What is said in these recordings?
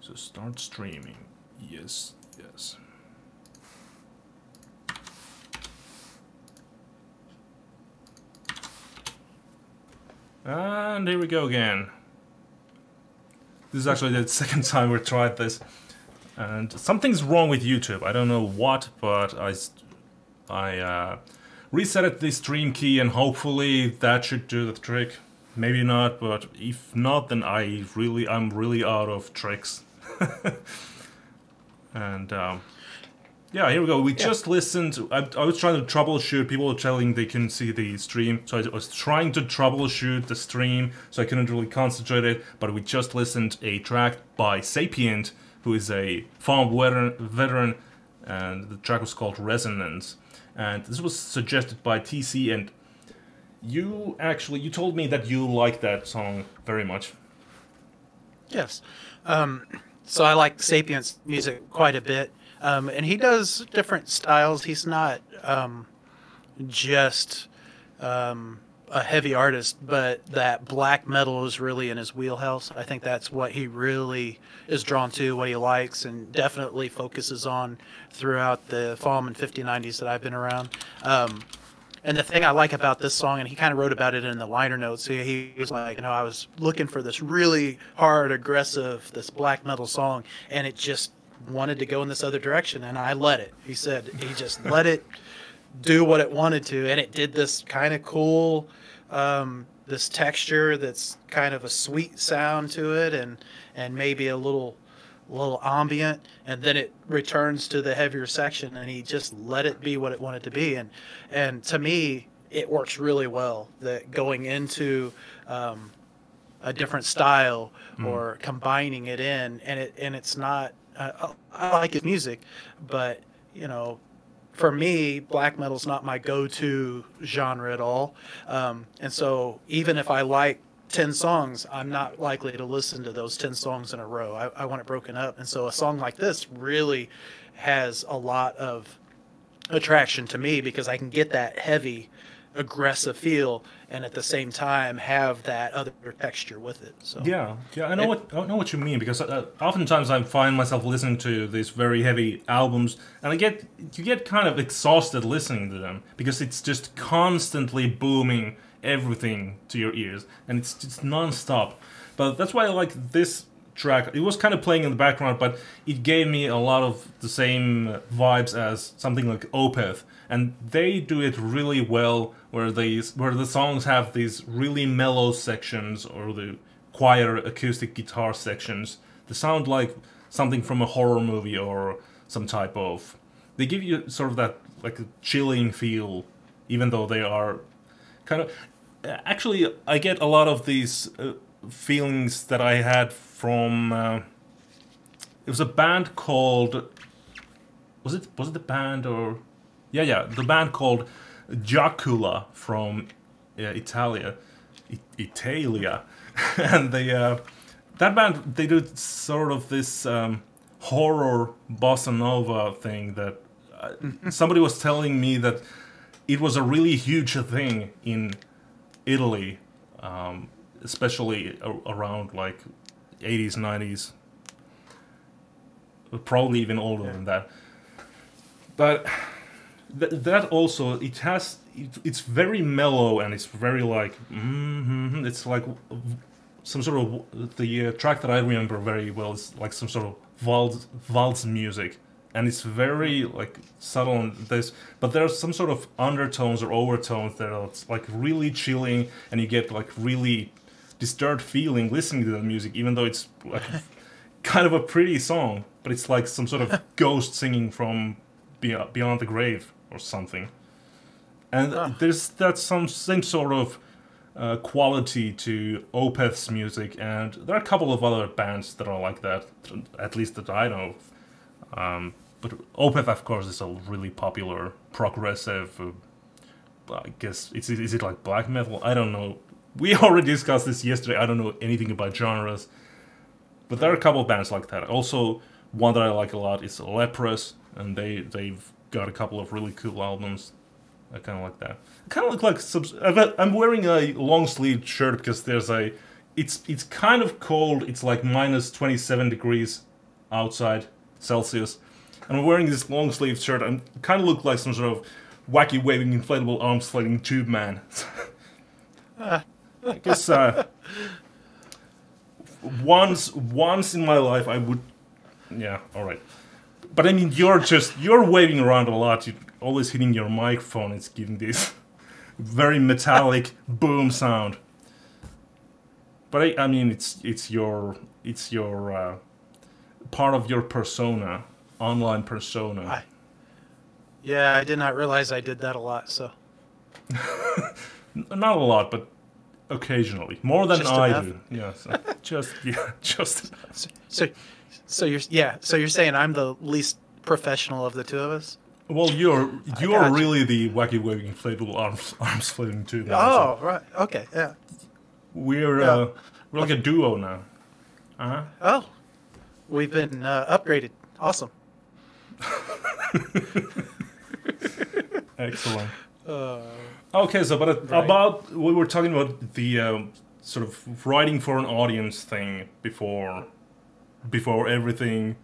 So start streaming. Yes, yes. And here we go again. This is actually the second time we tried this. And something's wrong with YouTube. I don't know what, but I reset the stream key and hopefully that should do the trick. Maybe not, but if not, then I'm really out of tricks. And yeah, here we go. We just listened. I was trying to troubleshoot. People were telling they couldn't see the stream, so I was trying to troubleshoot the stream, so I couldn't really concentrate it. But we just listened a track by Sapient, who is a FAWM veteran, and the track was called Resonance. And this was suggested by TC, and you told me that you like that song very much. Yes. So I like Sapient's music quite a bit. And he does different styles. He's not just a heavy artist, but that black metal is really in his wheelhouse. I think that's what he really is drawn to, what he likes, and definitely focuses on throughout the FAWM and 5090s that I've been around. And the thing I like about this song, and he kind of wrote about it in the liner notes, he was like, I was looking for this really hard, aggressive, this black metal song, and it just wanted to go in this other direction, and I let it. He said he just let it do what it wanted to, and it did this kind of cool, this texture that's kind of a sweet sound to it, and maybe a little ambient, and then it returns to the heavier section, and he just let it be what it wanted to be, and to me it works really well, that going into a different style or combining it in, and it's not I like his music, but for me, black metal's not my go-to genre at all, and so even if I like 10 songs, I'm not likely to listen to those 10 songs in a row. I want it broken up. And so a song like this really has a lot of attraction to me because I can get that heavy, aggressive feel and at the same time have that other texture with it. So yeah, I know what you mean, because oftentimes I find myself listening to these very heavy albums and you get kind of exhausted listening to them because it's just constantly booming everything to your ears, and it's just non-stop. But that's why I like this track. It was kind of playing in the background, but it gave me a lot of the same vibes as something like Opeth, and they do it really well, where the songs have these really mellow sections or the quieter acoustic guitar sections. They sound like something from a horror movie or some type of... They give you sort of that like a chilling feel, even though they are kind of... Actually, I get a lot of these feelings that I had from... it was a band called... Was it the band or... Yeah, the band called Jacula from Italia. And that band, they do sort of this horror bossa nova thing that... somebody was telling me that it was a really huge thing in Italy, especially around like 80s, 90s, probably even older than that. But that also, it's very mellow, and it's very like, it's like some sort of, the track that I remember very well is like some sort of waltz music. And it's very like subtle in this, but there's some sort of undertones or overtones that are like really chilling, and you get like really disturbed feeling listening to the music, even though it's like kind of a pretty song, but it's like some sort of ghost singing from beyond the grave or something. And there's some same sort of quality to Opeth's music, and there are a couple of other bands that are like that, at least that I know of. But Opeth, of course, is a really popular progressive. I guess is it like black metal? I don't know. We already discussed this yesterday. I don't know anything about genres, but there are a couple of bands like that. Also, one that I like a lot is Leprous, and they've got a couple of really cool albums. I kind of like that. I kind of look like I'm wearing a long sleeve shirt because there's it's kind of cold. It's like minus 27 degrees outside, Celsius, and I'm wearing this long sleeve shirt and kind of look like some sort of wacky waving inflatable arms flailing tube man. I guess once in my life I would, yeah, all right. But I mean, you're waving around a lot. You're always hitting your microphone. It's giving this very metallic boom sound. But I mean, it's your part of your persona, online persona. Yeah, I did not realize I did that a lot. So not a lot, but occasionally, more than just I enough. do. Yeah, just enough. So you're saying I'm the least professional of the two of us? Well, you're gotcha. really the wacky waving inflatable arms flailing too. Oh, right. Okay. Yeah. We're like a duo now. Oh, we've been upgraded. Awesome. Excellent. Okay, so about we were talking about the sort of writing for an audience thing before everything.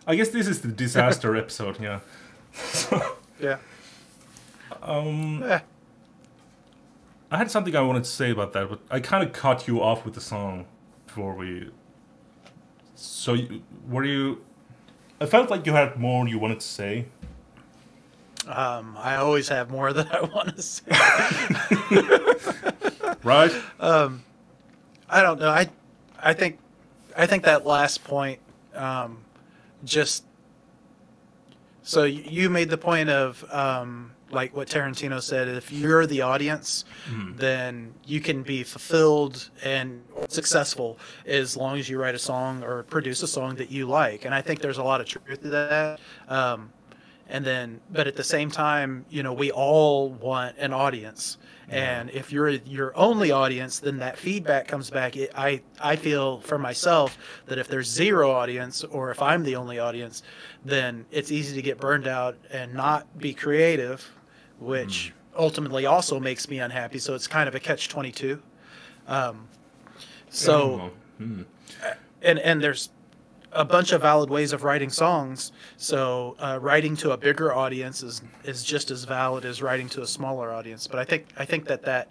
I guess this is the disaster episode. Yeah. Yeah. I had something I wanted to say about that, but I kind of cut you off with the song before we. So were you? I felt like you had more you wanted to say. I always have more that I want to say. Right? I don't know. I think that last point, just so you made the point of like what Tarantino said. If you're the audience, then you can be fulfilled and successful as long as you write a song or produce a song that you like. And I think there's a lot of truth to that. But at the same time, we all want an audience. And if you're your only audience, then that feedback comes back. I feel for myself that if there's zero audience, or if I'm the only audience, then it's easy to get burned out and not be creative, which ultimately also makes me unhappy. So it's kind of a catch-22. And there's a bunch of valid ways of writing songs. So writing to a bigger audience is just as valid as writing to a smaller audience. But I think that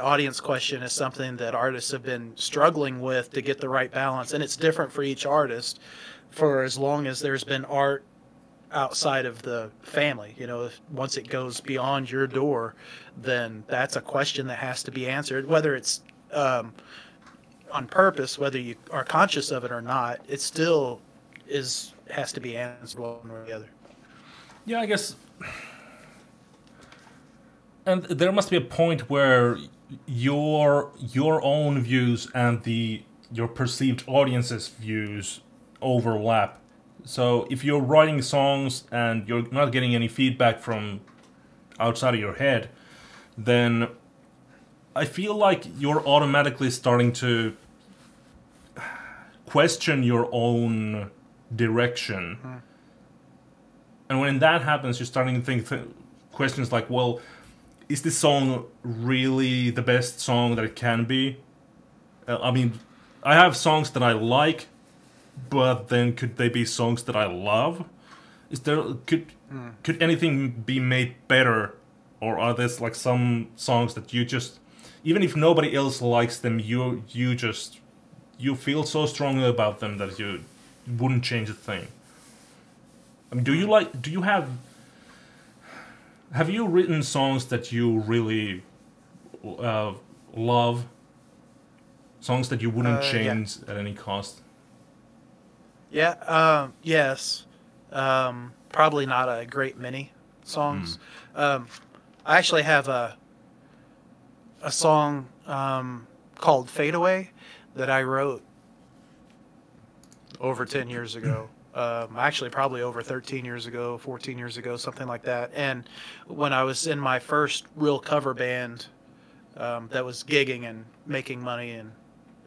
audience question is something that artists have been struggling with to get the right balance, and it's different for each artist. For as long as there's been art outside of the family, once it goes beyond your door, then that's a question that has to be answered, whether it's on purpose, whether you are conscious of it or not. It still has to be answered one or the other. Yeah, I guess. And there must be a point where your own views and your perceived audience's views overlap. So if you're writing songs and you're not getting any feedback from outside of your head, then I feel like you're automatically starting to question your own direction. And when that happens, you're starting to think questions like, well, is this song really the best song that it can be? I mean, I have songs that I like, but then could they be songs that I love? Could anything be made better? Or are there like some songs that you just, even if nobody else likes them, you feel so strongly about them that you wouldn't change a thing? I mean, have you written songs that you really love? Songs that you wouldn't change at any cost? Yeah, yes. Probably not a great many songs. I actually have a song called Fade Away that I wrote over 10 years ago. Actually, probably over 13 years ago, 14 years ago, something like that. And when I was in my first real cover band that was gigging and making money, and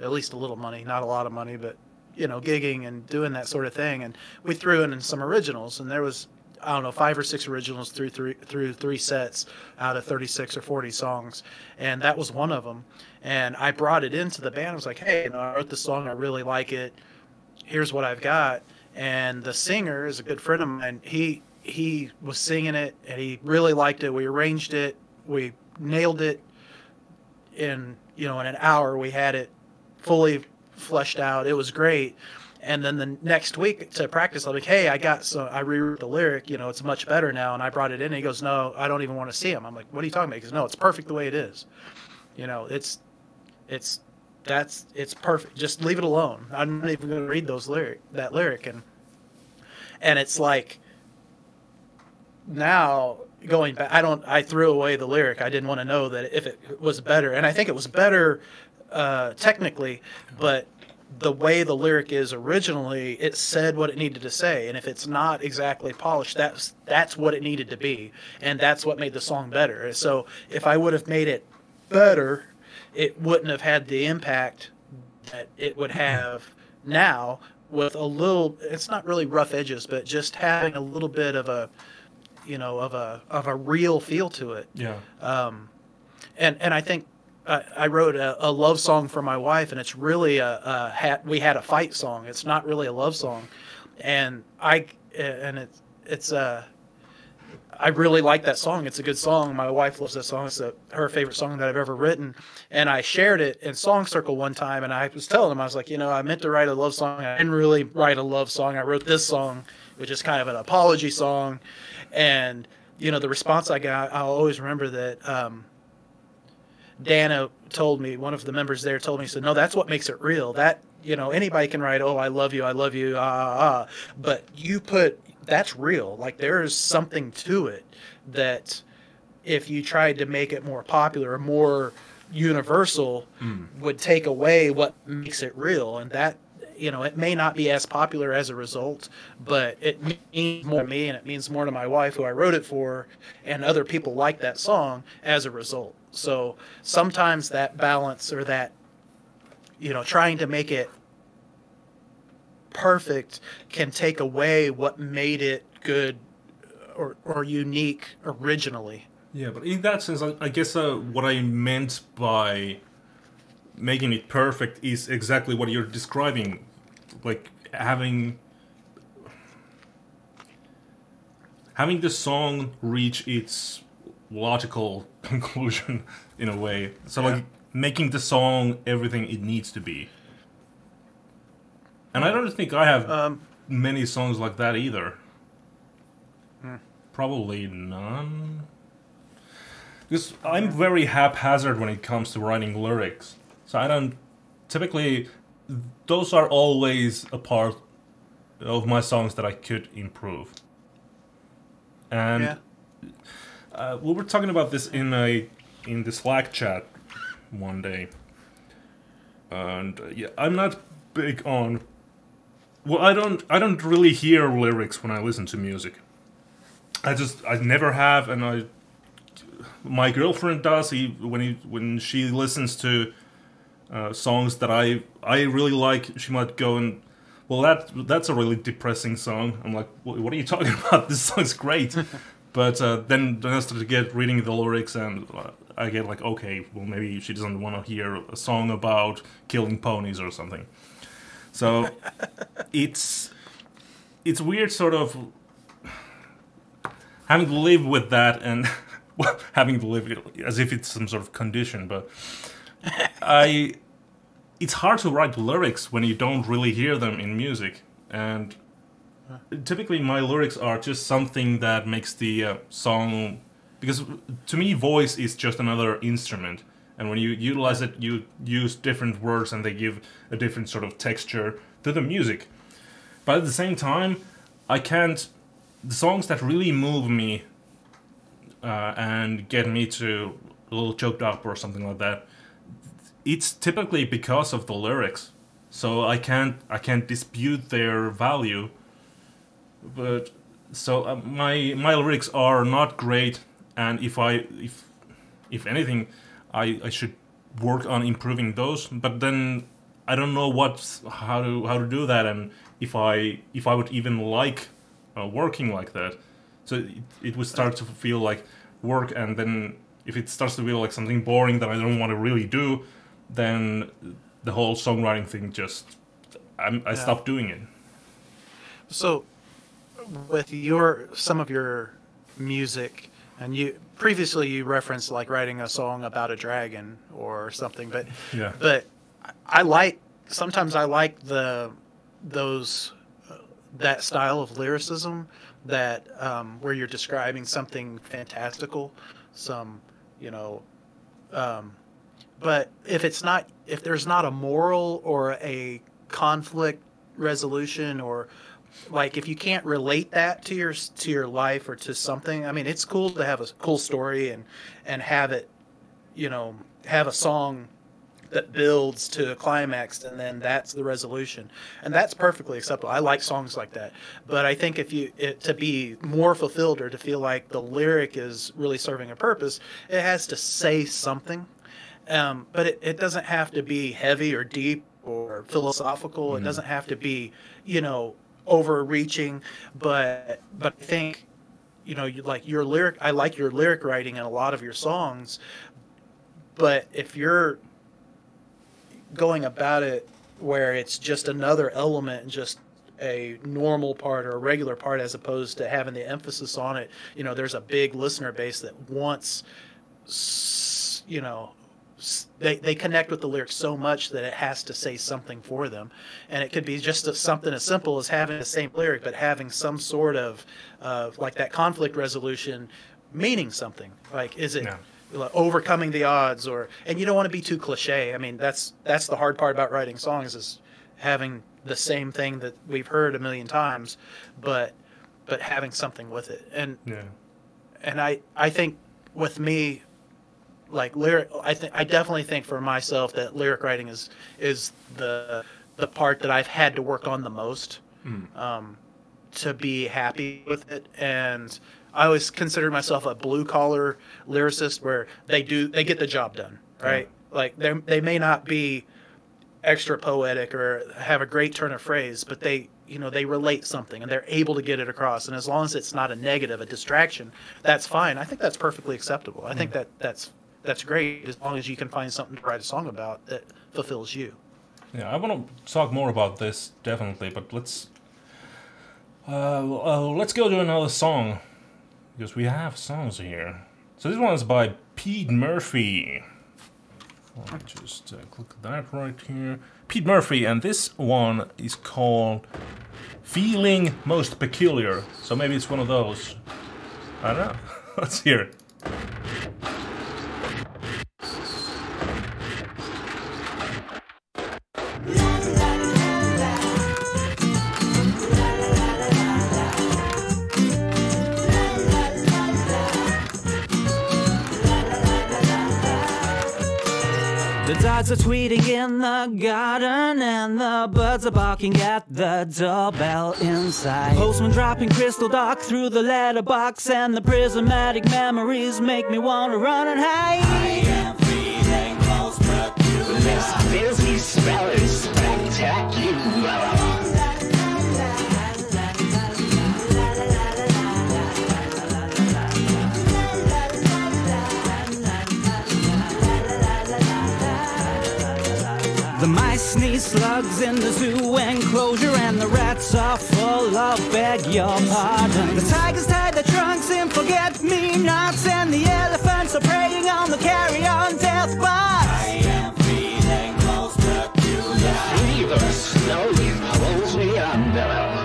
at least a little money, not a lot of money, but, gigging and doing that sort of thing. And we threw in some originals, and there was, I don't know, 5 or 6 originals through three sets out of 36 or 40 songs. And that was one of them. And I brought it into the band. I was like, hey, I wrote this song. I really like it. Here's what I've got. and the singer is a good friend of mine. He was singing it, and he really liked it. We arranged it, we nailed it in in an hour. We had it fully fleshed out. It was great. And then the next week to practice, I'm like, hey, I rewrote the lyric. It's much better now, and I brought it in. And he goes, no, I don't even want to see him. I'm like, what are you talking about? He goes, no, it's perfect the way it is. It's it's perfect. Just leave it alone. I'm not even going to read that lyric, and it's like now going back, I threw away the lyric. I didn't want to know that if it was better, and I think it was better technically, but the way the lyric is originally, it said what it needed to say, and if it's not exactly polished, that's what it needed to be, and that's what made the song better. So if I would have made it better, it wouldn't have had the impact that it would have now, with a little, it's not really rough edges, but just having a little bit of a of a real feel to it. Yeah. And I think I wrote a love song for my wife, and it's really we had a fight song. It's not really a love song, and it's I really like that song. It's a good song. My wife loves that song. It's her favorite song that I've ever written. And I shared it in Song Circle one time, and I was telling him, I was like, I meant to write a love song. I didn't really write a love song. I wrote this song, which is kind of an apology song. And the response I got, I'll always remember that. Dana told me, one of the members there told me, he said, no, that's what makes it real. That, anybody can write, oh, I love you, but that's real. Like, there is something to it that if you tried to make it more popular or more universal, would take away what makes it real. And that, it may not be as popular as a result, but it means more to me, and it means more to my wife, who I wrote it for, and other people like that song as a result. So sometimes that balance, or that, trying to make it perfect, can take away what made it good or unique originally. Yeah, but in that sense, I guess what I meant by making it perfect is exactly what you're describing, like having the song reach its logical conclusion in a way. So like making the song everything it needs to be. And I don't think I have many songs like that either. Probably none. Because I'm very haphazard when it comes to writing lyrics. So I don't... Typically, those are always a part of my songs that I could improve. And we were talking about this in the Slack chat one day. And I'm not big on... Well, I don't really hear lyrics when I listen to music. I never have, and my girlfriend does. When she listens to songs that I really like, she might go and, well, that's a really depressing song. I'm like, what are you talking about? This song's great. But then I start to get reading the lyrics, and I get like, okay, well, maybe she doesn't want to hear a song about killing ponies or something. So it's weird, sort of having to live with that, and well, having to live as if it's some sort of condition. But it's hard to write lyrics when you don't really hear them in music, and typically my lyrics are just something that makes the song, because to me voice is just another instrument, and when you utilize it, you use different words and they give a different sort of texture to the music. But at the same time, the songs that really move me and get me to a little choked up or something like that, it's typically because of the lyrics. So I can't dispute their value. But so my lyrics are not great, and if anything, I should work on improving those. But then I don't know how to do that, and if I would even like working like that. So it would start to feel like work, and then if it starts to feel like something boring that I don't want to really do, then the whole songwriting thing just I stopped doing it. So, with some of your music, and you referenced like writing a song about a dragon or something, but Yeah. but I like sometimes I like those that style of lyricism that where you're describing something fantastical, some you know. But if there's not a moral or a conflict resolution, or like if you can't relate that to your life or to something, I mean, it's cool to have a cool story and have it, have a song that builds to a climax and then that's the resolution, and that's perfectly acceptable. I like songs like that, but I think to be more fulfilled or to feel like the lyric is really serving a purpose, it has to say something. But it doesn't have to be heavy or deep or philosophical. It doesn't have to be, overreaching. But I think, like your lyric. I like your lyric writing in a lot of your songs. But if you're going about it where it's just another element and just a normal part or a regular part, as opposed to having the emphasis on it, there's a big listener base that wants, they connect with the lyrics so much that it has to say something for them, and it could be just something as simple as having the same lyric but having some sort of like that conflict resolution meaning something. Like, is it like overcoming the odds, and you don't want to be too cliche. I mean, that's the hard part about writing songs, is having the same thing that we've heard a million times, but having something with it. And I think with me, like I definitely think for myself that lyric writing is the part that I've had to work on the most to be happy with it. And I always consider myself a blue collar lyricist, where they get the job done, right? Like they may not be extra poetic or have a great turn of phrase, but they relate something and they're able to get it across. And as long as it's not a negative, a distraction, that's fine. I think that's perfectly acceptable. I think that's great, as long as you can find something to write a song about that fulfills you. Yeah, I want to talk more about this, definitely, but let's go to another song, because we have songs here. So this one is by Pete Murphy. I'll just click that right here. Pete Murphy, and this one is called Feeling Most Peculiar. So maybe it's one of those. I don't know. Let's hear it. The dogs are tweeting in the garden, and the birds are barking at the doorbell inside. Postman dropping crystal dark through the letterbox, and the prismatic memories make me want to run and hide. I am feeling most peculiar. This busy spell is spectacular. The mice sneeze slugs in the zoo enclosure, and the rats are full of beg your pardon. The tigers tie their trunks in forget-me-nots, and the elephants are preying on the carry-on death box. I am feeling most peculiar. Fever slowly pulls me under.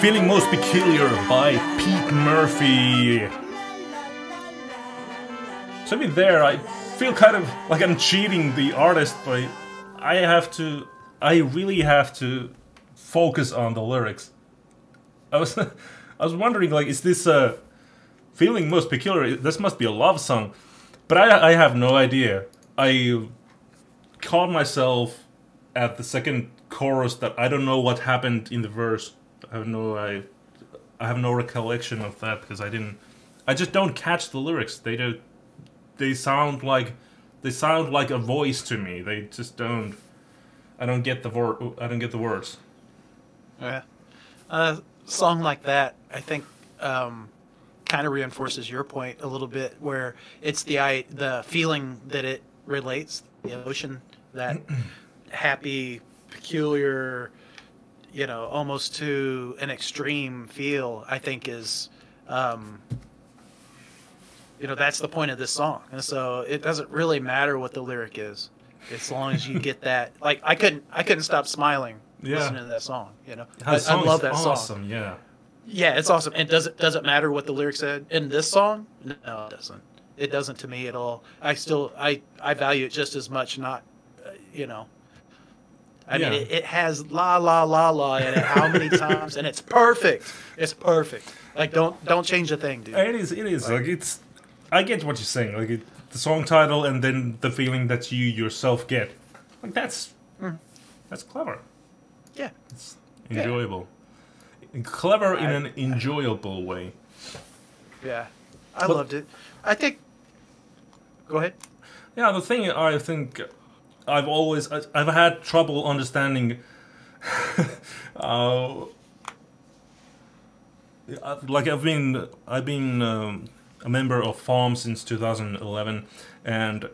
Feeling Most Peculiar by Pete Murphy. So I mean, there I feel kind of like I'm cheating the artist, but I really have to focus on the lyrics. I was wondering, like, is this Feeling Most Peculiar? This must be a love song, but I have no idea. I caught myself at the second chorus that I don't know what happened in the verse. I have no recollection of that because I just don't catch the lyrics. They sound like a voice to me. They just don't. I don't get the words. Yeah. A song like that, I think, kind of reinforces your point a little bit, where it's the feeling that it relates, the emotion, that happy, peculiar, almost to an extreme feel, I think is, that's the point of this song. And so it doesn't really matter what the lyric is, as long as you get that. Like I couldn't stop smiling listening to that song. I love that song. Awesome, yeah. Yeah, it's awesome. And does it matter what the lyric said in this song? No, it doesn't. It doesn't to me at all. I value it just as much. Not, I mean, it has la la la la in it how many times, and it's perfect. It's perfect. Like don't change a thing, dude. It is like it's. I get what you're saying. Like the song title and then the feeling that you yourself get. Like that's clever. Yeah, It's enjoyable. Clever in an enjoyable way. Yeah, I loved it. I think. Go ahead. Yeah, the thing I think I've had trouble understanding. Like I've been a member of FAWM since 2011, and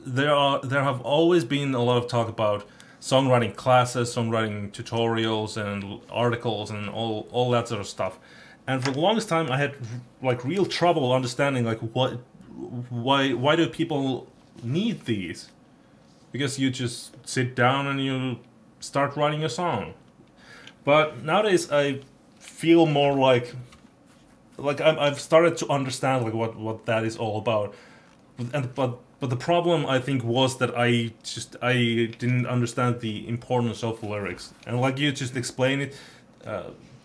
there have always been a lot of talk about songwriting classes, songwriting tutorials, and articles, and all that sort of stuff. And for the longest time, I had like real trouble understanding like why do people need these? Because you just sit down and you start writing a song. But nowadays, I feel more like I've started to understand like what that is all about. But the problem I think was that I didn't understand the importance of lyrics. And like you just explained it,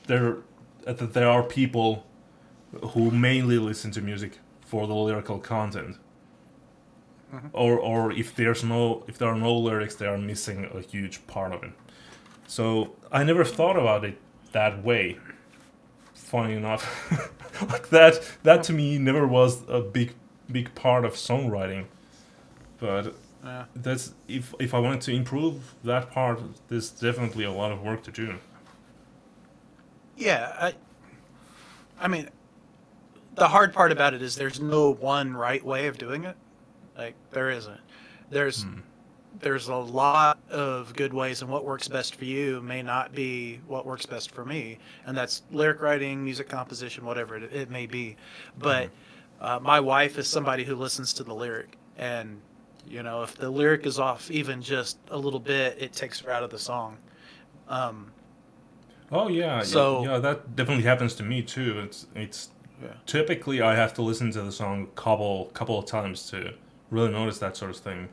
there are people who mainly listen to music for the lyrical content. Mm-hmm. Or if there are no lyrics, they are missing a huge part of it. So I never thought about it that way. Funny enough, like that to me never was a big part of songwriting. But that's if I wanted to improve that part, there's definitely a lot of work to do. Yeah, I mean, the hard part about it is there's no one right way of doing it. Like there isn't. There's a lot of good ways, and what works best for you may not be what works best for me. And that's lyric writing, music composition, whatever it may be. But my wife is somebody who listens to the lyric, and if the lyric is off even just a little bit, it takes her out of the song. Oh yeah, yeah, that definitely happens to me too. It's typically I have to listen to the song a couple of times to really notice that sort of thing.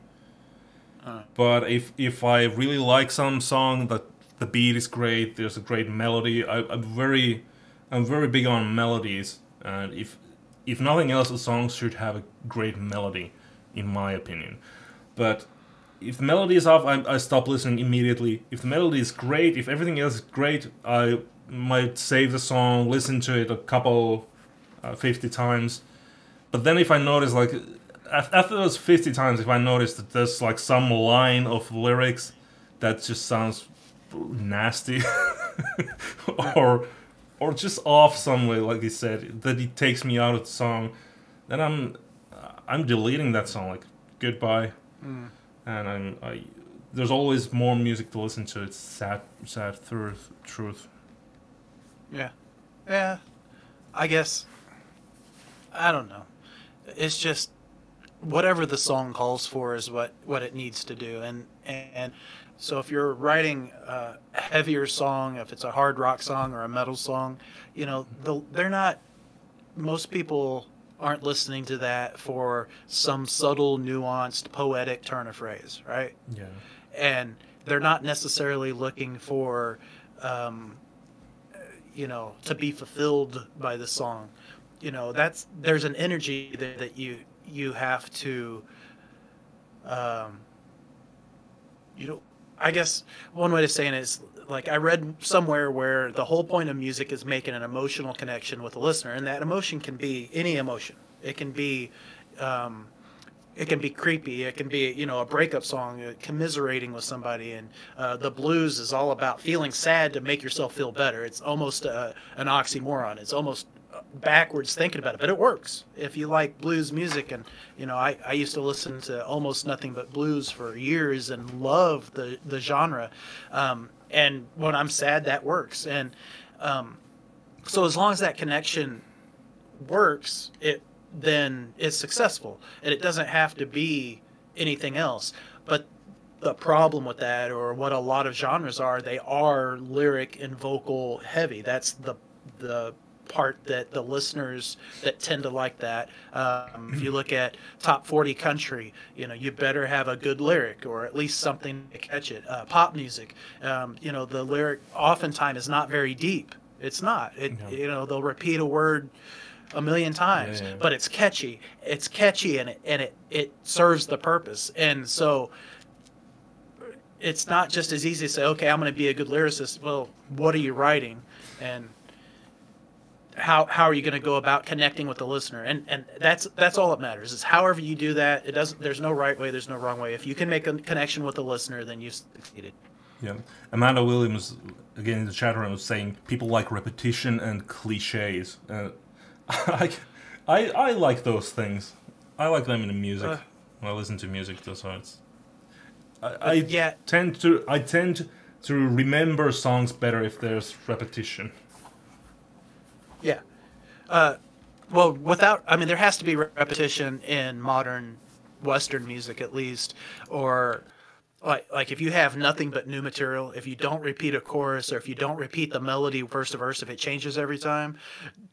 But if I really like some song, that the beat is great, there's a great melody. I'm very big on melodies, and if nothing else, a song should have a great melody, in my opinion. But if the melody is off, I stop listening immediately. If the melody is great, if everything else is great, I might save the song, listen to it a couple, 50 times. But then if I notice, like, after those 50 times, if I notice that there's, like, some line of lyrics that just sounds nasty, or just off some way, like you said, that it takes me out of the song, then I'm deleting that song, like, goodbye. And there's always more music to listen to. It's sad truth. Yeah. I guess. I don't know. It's just whatever the song calls for is what it needs to do. And so if you're writing a heavier song, if it's a hard rock song or a metal song, they're not. Most people aren't listening to that for some subtle, nuanced, poetic turn of phrase, right? Yeah. And they're not necessarily looking for, to be fulfilled by the song. There's an energy that you have to you know, I guess one way to say it is, like, I read somewhere where the whole point of music is making an emotional connection with the listener, and that emotion can be any emotion. Um, it can be creepy. It can be, a breakup song, commiserating with somebody. And the blues is all about feeling sad to make yourself feel better. It's almost an oxymoron. It's almost backwards thinking about it, but it works if you like blues music. And I used to listen to almost nothing but blues for years and love the genre. And when I'm sad, that works. And so as long as that connection works, then it's successful, and it doesn't have to be anything else. But the problem with that, or what a lot of genres are, they are lyric and vocal heavy. That's the part that the listeners that tend to like that. If you look at top 40 country, you better have a good lyric, or at least something to catch it. Pop music, the lyric oftentimes is not very deep. It's not. They'll repeat a word a million times, but it's catchy. It's catchy, and it serves the purpose. And so it's not just as easy to say, okay, I'm going to be a good lyricist. Well, what are you writing, and how are you going to go about connecting with the listener? And that's all that matters, is however you do that. There's no right way, there's no wrong way. If you can make a connection with the listener, then you've succeeded. Yeah. Amanda Williams, again in the chat room, was saying people like repetition and cliches. I like those things. I like them in the music. When I listen to music, so it's I tend to remember songs better if there's repetition. Yeah. Well, there has to be repetition in modern Western music, at least, or like if you have nothing but new material, if you don't repeat a chorus, or if you don't repeat the melody verse to verse, if it changes every time,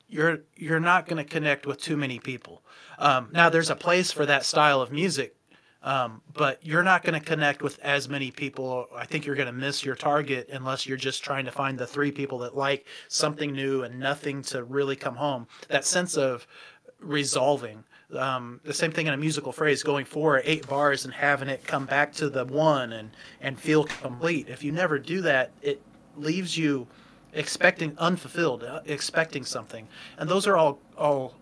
you're not going to connect with too many people. Now, there's a place for that style of music, but you're not going to connect with as many people. I think you're going to miss your target unless you're just trying to find the 3 people that like something new and nothing to really come home. That sense of resolving. The same thing in a musical phrase, going 4 or 8 bars and having it come back to the one and feel complete. If you never do that, it leaves you unfulfilled, expecting something. And those are all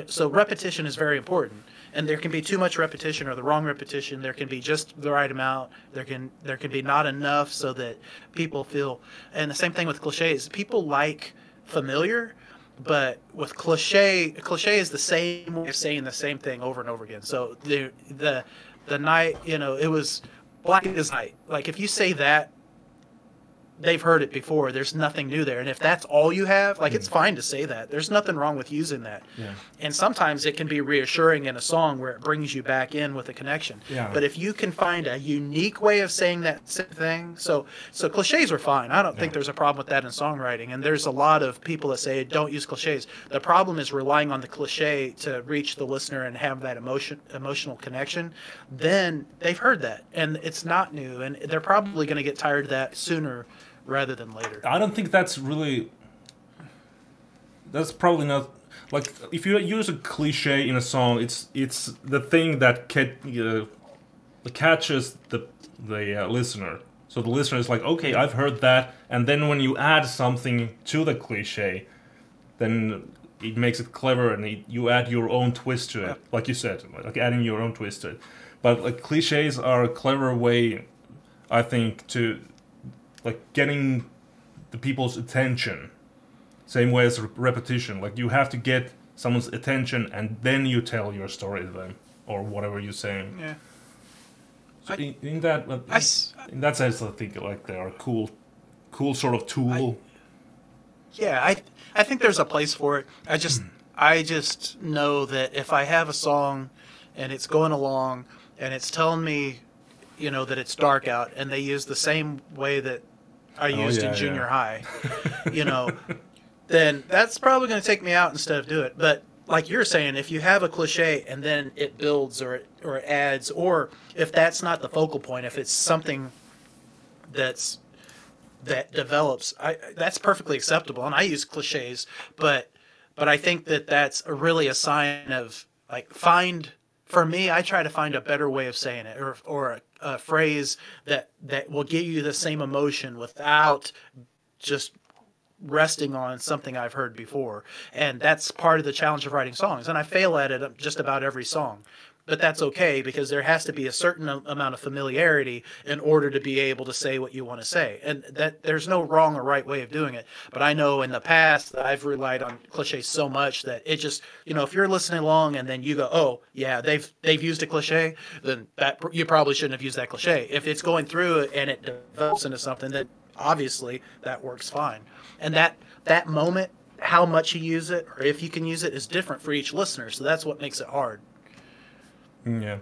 so repetition is very important. And there can be too much repetition or the wrong repetition. There can be just the right amount. There can be not enough so that people feel. And the same thing with cliches. People like familiar, but with cliche is the same way of saying the same thing over and over again. So the night, it was black as night. Like, if you say that, they've heard it before. There's nothing new there. And if that's all you have, it's fine to say that. There's nothing wrong with using that. Yeah. And sometimes it can be reassuring in a song where it brings you back in with a connection. Yeah. But if you can find a unique way of saying that same thing, so cliches are fine. I don't think there's a problem with that in songwriting. And there's a lot of people that say don't use cliches. The problem is relying on the cliche to reach the listener and have that emotional connection. Then they've heard that, and it's not new, and they're probably going to get tired of that sooner rather than later. I don't think that's probably not, like, if you use a cliche in a song, it's the thing that catches the listener. So the listener is like, okay, I've heard that, and then when you add something to the cliche, then it makes it clever, and you add your own twist to it, like you said, like adding your own twist to it. But like cliches are a clever way, I think, to getting the people's attention. Same way as repetition. Like, you have to get someone's attention, and then you tell your story to them, or whatever you're saying. Yeah. So in that sense, I think they are a cool sort of tool. I think there's a place for it. I just know that if I have a song and it's going along and it's telling me, that it's dark out, and they use the same way that I used in junior high, then that's probably going to take me out instead of do it. But like you're saying, if you have a cliche and then it builds or it adds, or if that's not the focal point, if it's something that develops, that's perfectly acceptable. And I use cliches, but I think that's really a sign of, like, find for me, I try to find a better way of saying it, or a phrase that will give you the same emotion without just resting on something I've heard before. And that's part of the challenge of writing songs. And I fail at it just about every song. But that's okay, because there has to be a certain amount of familiarity in order to be able to say what you want to say. And that there's no wrong or right way of doing it. But I know in the past that I've relied on cliches so much that it just, if you're listening along and then you go, oh, yeah, they've used a cliche, then that you probably shouldn't have used that cliche. If it's going through it and it develops into something, then obviously that works fine. And that moment, how much you use it or if you can use it is different for each listener. So that's what makes it hard. Yeah.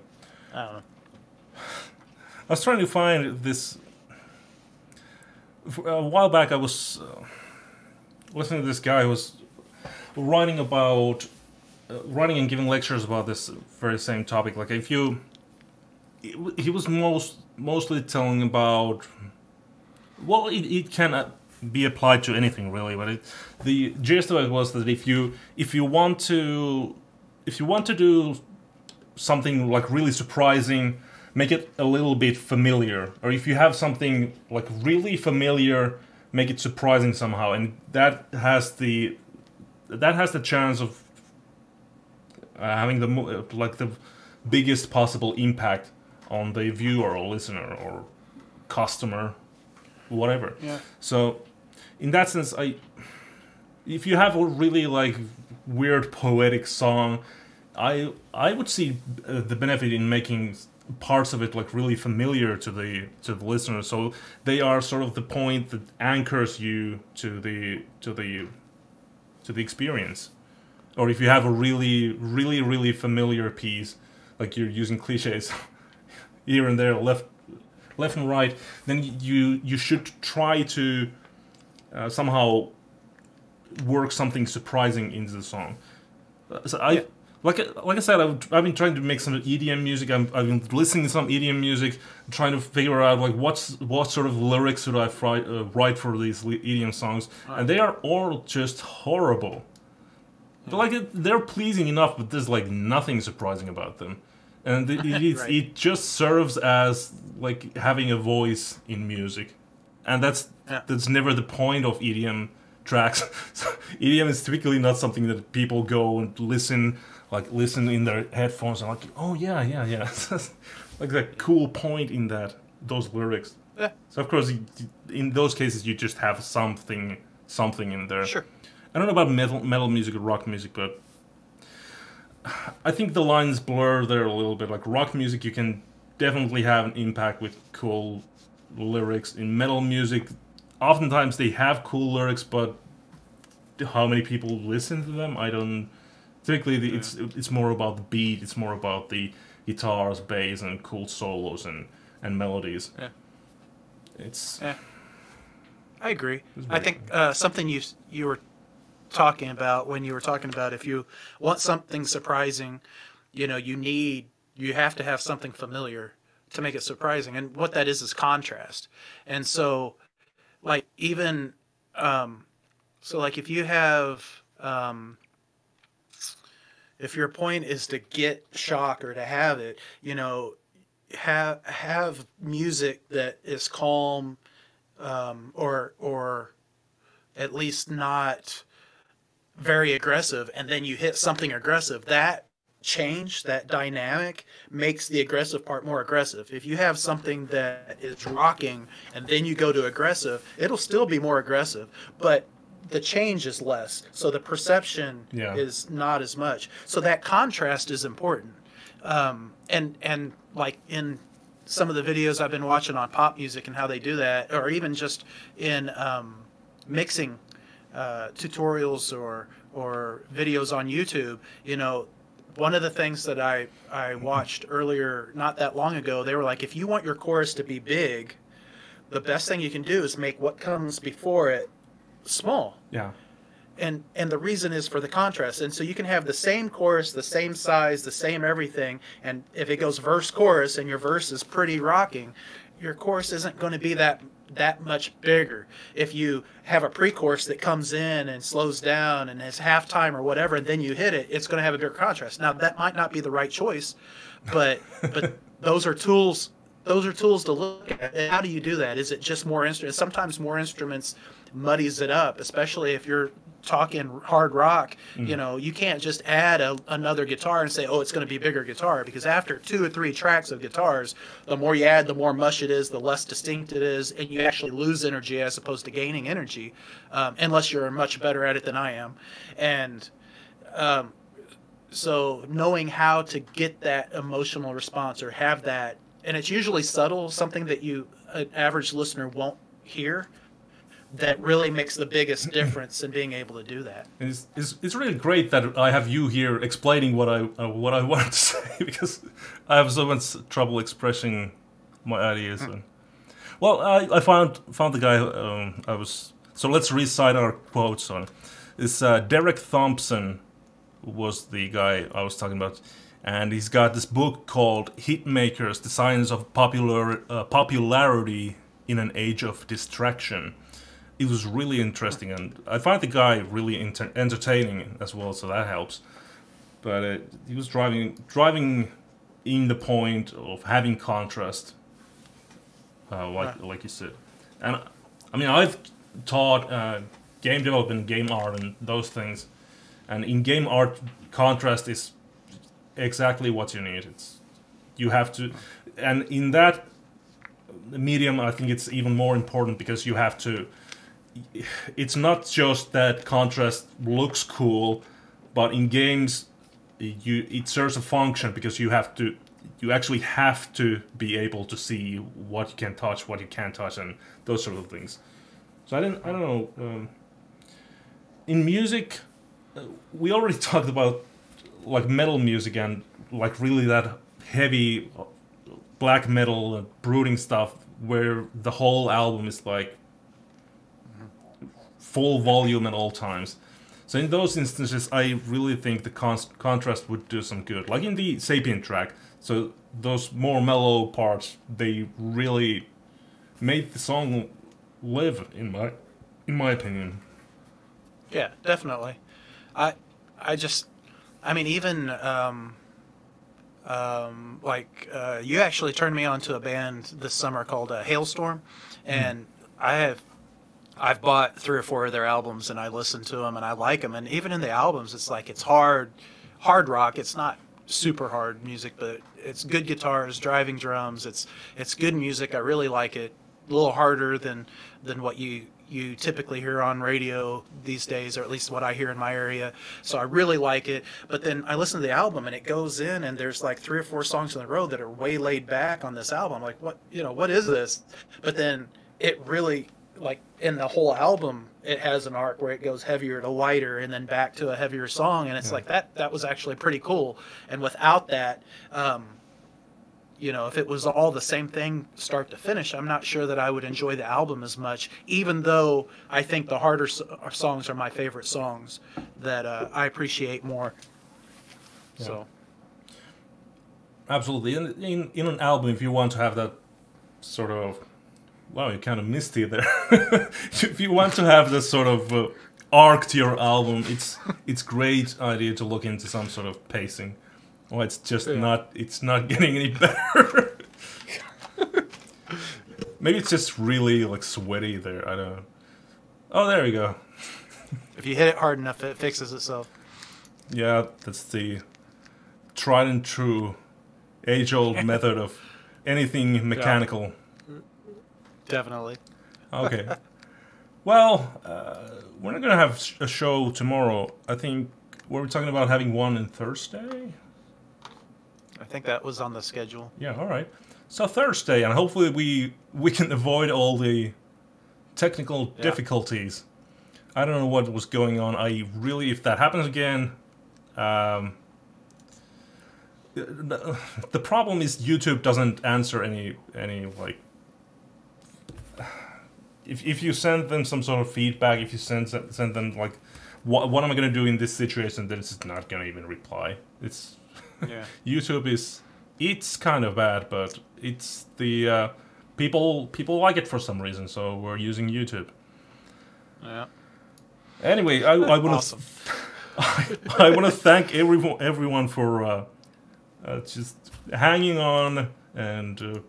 I don't know. I was trying to find this. A while back, I was listening to this guy who was writing and giving lectures about this very same topic. Like, he was mostly telling about. Well, it can be applied to anything really, but the gist of it was that if you want to do something like really surprising, make it a little bit familiar. Or if you have something like really familiar, make it surprising somehow, and that has the chance of having the biggest possible impact on the viewer or listener or customer, whatever. Yeah. So, in that sense, if you have a really like weird poetic song, I would see the benefit in making parts of it like really familiar to the listener, so they are sort of the point that anchors you to the experience. Or if you have a really really really familiar piece, like you're using cliches here and there, left and right, then you should try to somehow work something surprising into the song. Like I said, I've been trying to make some EDM music. I've been listening to some EDM music, trying to figure out like what sort of lyrics should I write for these EDM songs, and they are all just horrible. But like they're pleasing enough, but there's like nothing surprising about them, and it just serves as like having a voice in music, and that's never the point of EDM tracks. So EDM is typically not something that people go and listen in their headphones and like, oh yeah. Like the cool point in those lyrics. Yeah. So of course, in those cases, you just have something in there. Sure. I don't know about metal music or rock music, but I think the lines blur there a little bit. Like rock music, you can definitely have an impact with cool lyrics. In metal music, oftentimes they have cool lyrics, but how many people listen to them, I don't. Typically, it's more about the beat. It's more about the guitars, bass, and cool solos and melodies. Yeah. It's. Yeah. I agree. I think something you were talking about when you were talking about if you want something surprising, you have to have something familiar to make it surprising, and what that is contrast. And so, like even, so like if you have. If your point is to get shock or to have it, have music that is calm, or at least not very aggressive, and then you hit something aggressive. That change, that dynamic, makes the aggressive part more aggressive. If you have something that is rocking and then you go to aggressive, it'll still be more aggressive, but the change is less, so the perception is not as much. So that contrast is important. And like in some of the videos I've been watching on pop music and how they do that, or even just in mixing tutorials or videos on YouTube, one of the things that I watched earlier, not that long ago, they were like, if you want your chorus to be big, the best thing you can do is make what comes before it small. Yeah. And the reason is for the contrast. And so you can have the same chorus, the same size, the same everything, and if it goes verse chorus and your verse is pretty rocking, your course isn't going to be that much bigger. If you have a pre-course that comes in and slows down and is halftime or whatever, and then you hit it, it's going to have a bigger contrast. Now that might not be the right choice, but those are tools. Those are tools to look at. And how do you do that? Is it just more instruments? Sometimes more instruments muddies it up, especially if you're talking hard rock. You know, you can't just add another guitar and say, oh, it's going to be bigger guitar, because after 2 or 3 tracks of guitars, the more you add, the more mush it is, the less distinct it is, and you actually lose energy as opposed to gaining energy, unless you're much better at it than I am. And so knowing how to get that emotional response or have that, and it's usually subtle, something that an average listener won't hear, that really makes the biggest difference in being able to do that. It's really great that I have you here explaining what I want to say, because I have so much trouble expressing my ideas. Well, I found the guy so let's recite our quotes on. It's Derek Thompson was the guy I was talking about, and he's got this book called Hitmakers: The Science of Popularity in an Age of Distraction. It was really interesting, and I find the guy really entertaining as well, so that helps. But he was driving in the point of having contrast, like you said. And I mean, I've taught game development, game art, and those things. And in game art, contrast is exactly what you need. You have to, and in that medium, I think it's even more important, because you have to. It's not just that contrast looks cool, but in games, it serves a function, because you actually have to be able to see what you can touch, what you can't touch, and those sort of things. So I don't know. In music, we already talked about like metal music and like really that heavy black metal brooding stuff, where the whole album is like full volume at all times. So in those instances, I really think the contrast would do some good. Like in the Sapient track, so those more mellow parts, they really made the song live, in my opinion. Yeah, definitely. I mean, even you actually turned me on to a band this summer called Hailstorm, and I've bought 3 or 4 of their albums, and I listen to them, and I like them. And even in the albums, it's like it's hard rock. It's not super hard music, but it's good guitars, driving drums. It's good music. I really like it. A little harder than what you typically hear on radio these days, or at least what I hear in my area. So I really like it. But then I listen to the album, and it goes in, and there's like 3 or 4 songs in a row that are way laid back on this album. Like, what is this? But then it really, like, in the whole album, it has an arc where it goes heavier to lighter and then back to a heavier song, and it's like that was actually pretty cool. And without that, if it was all the same thing start to finish, I'm not sure that I would enjoy the album as much, even though I think the harder songs are my favorite songs that I appreciate more. Yeah. So absolutely. In an album, if you want to have that sort of, wow, you kind of misty there. If you want to have this sort of arc to your album, it's great idea to look into some sort of pacing. Well, it's just not getting any better. Maybe it's just really like sweaty there. I don't know. Oh, there we go. If you hit it hard enough, it fixes itself. Yeah, that's the tried and true, age-old method of anything mechanical. Yeah. Definitely. Okay. Well, we're not gonna have a show tomorrow. I think we're talking about having one on Thursday. I think that was on the schedule. Yeah, all right. So Thursday, and hopefully we can avoid all the technical difficulties. I don't know what was going on. If that happens again, the problem is YouTube doesn't answer any like. If you send them some sort of feedback, if you send them like, what am I going to do in this situation, then it's not going to even reply. YouTube it's kind of bad, but it's the people like it for some reason, so we're using YouTube. Yeah. Anyway, I want to Awesome. I want to thank everyone for just hanging on and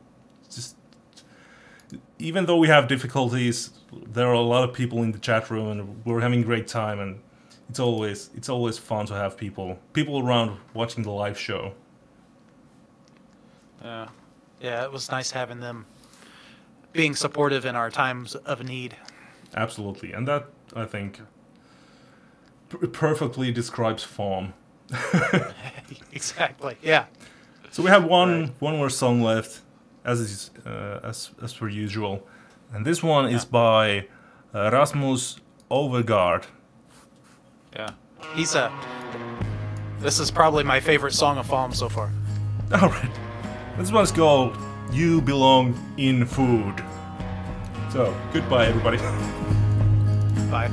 just even though we have difficulties, there are a lot of people in the chat room and we're having a great time, and it's always fun to have people around watching the live show. Yeah, it was nice having them being supportive in our times of need. Absolutely, and that I think perfectly describes FAWM. Exactly. Yeah. So we have one more song left, as per usual, and this one is by Rasmus Overgaard. Yeah. This is probably my favorite song of FAWM so far. All right, this one's called "You Belong in Food." So goodbye, everybody. Bye.